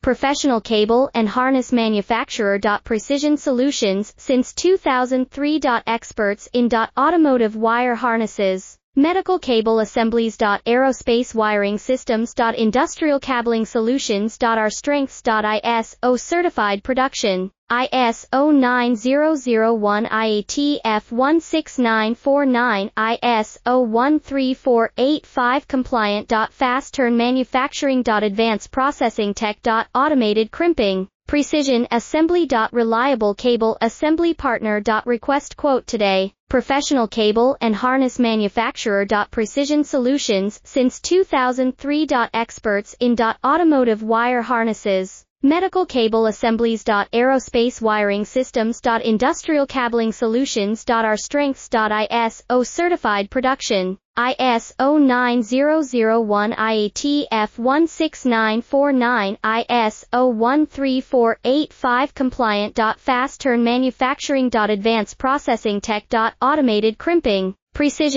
professional cable and harness manufacturer. Precision Solutions since 2003. Experts in automotive wire harnesses, medical cable assemblies. Aerospace wiring systems. Industrial cabling solutions. Our strengths. ISO certified production, ISO 9001 IATF 16949, ISO 13485 compliant. Fast turn manufacturing. Advanced processing tech. Automated crimping, precision assembly. Reliable cable assembly partner. Request quote today. Professional cable and harness manufacturer. Precision Solutions since 2003. Experts in automotive wire harnesses, medical cable assemblies. Aerospace wiring systems. Industrial cabling solutions. Our strengths. ISO certified production, ISO 9001 IATF 16949, ISO 13485 compliant. Fast turn manufacturing. Advanced processing tech. Automated crimping, precision